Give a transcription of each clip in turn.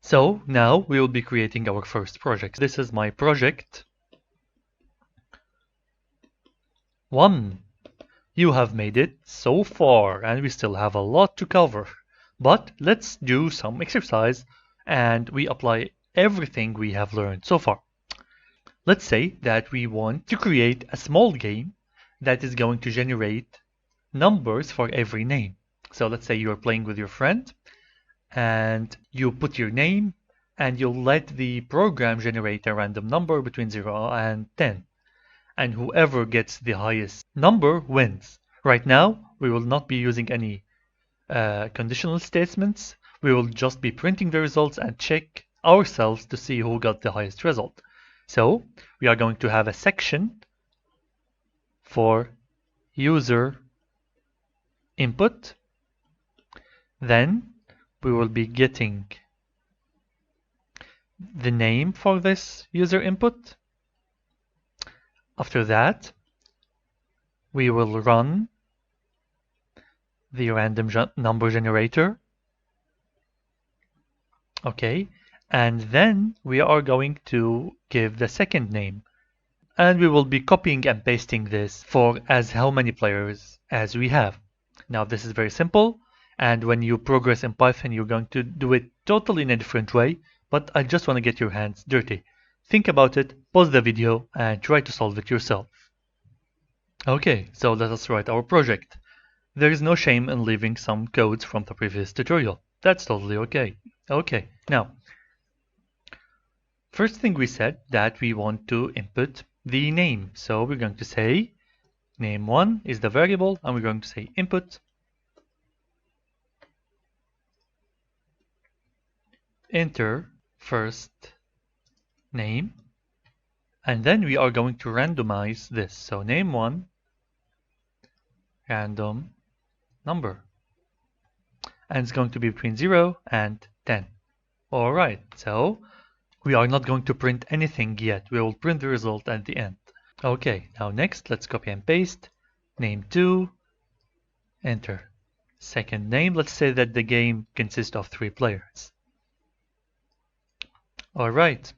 So now we will be creating our first project. This is my project 1. You have made it so far and we still have a lot to cover. But let's do some exercise and we apply everything we have learned so far. Let's say that we want to create a small game that is going to generate numbers for every name. So let's say you're playing with your friend and you put your name and you'll let the program generate a random number between 0 and 10. And whoever gets the highest number wins. Right now, we will not be using any conditional statements. We will just be printing the results and check ourselves to see who got the highest result. So we are going to have a section for user input. Then we will be getting the name for this user input. After that, we will run the random number generator. Okay, and then we are going to give the second name. And we will be copying and pasting this for how many players as we have. Now this is very simple, and when you progress in Python, you're going to do it totally in a different way, but I just want to get your hands dirty. Think about it, pause the video, and try to solve it yourself. Okay, so let us write our project. There is no shame in leaving some codes from the previous tutorial. That's totally okay. Okay, now, first thing we said that we want to input the name. So we're going to say name1 is the variable, and we're going to say input enter first name, and then we are going to randomize this. So name1 random number, and it's going to be between 0 and 10. All right, so we are not going to print anything yet. We will print the result at the end. Okay, now next, let's copy and paste name2, enter second name. Let's say that the game consists of 3 players. All right,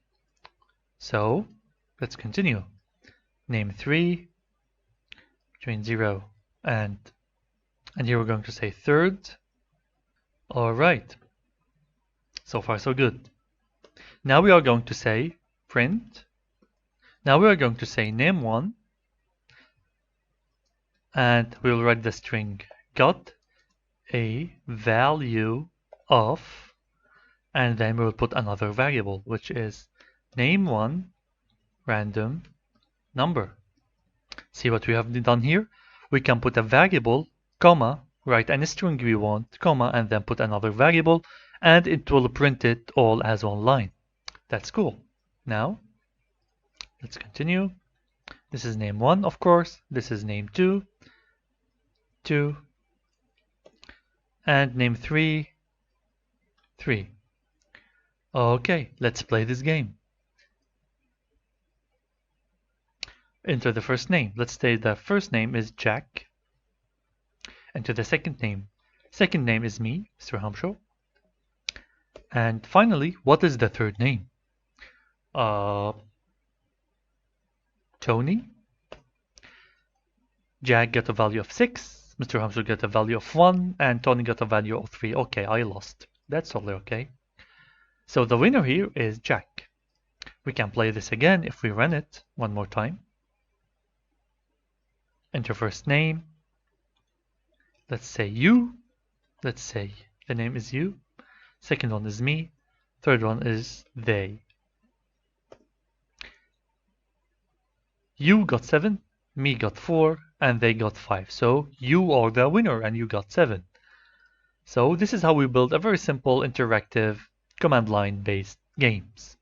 so let's continue. Name3 between 0 and here we're going to say third. All right, so far so good. Now we are going to say print. Now we are going to say name1, and we'll write the string got a value of, and then we'll put another variable, which is name1 random number. See what we have done here? We can put a variable, comma, write any string we want, comma, and then put another variable, and it will print it all as one line. That's cool. Now, let's continue. This is name1, of course. This is name2, 2, and name3, 3. Okay, let's play this game. Enter the first name. Let's say the first name is Jack. Enter the second name. Second name is me, Mr. Hamsho. And finally, what is the third name? Tony. Jack got a value of 6, Mr. Hamsho got a value of 1, and Tony got a value of 3. Okay, I lost. That's totally okay. So the winner here is Jack. We can play this again if we run it one more time. Enter first name. Let's say you. Let's say the name is you. Second one is me. Third one is they. You got 7, me got 4, and they got 5. So you are the winner and you got 7. So this is how we build a very simple interactive command line based games.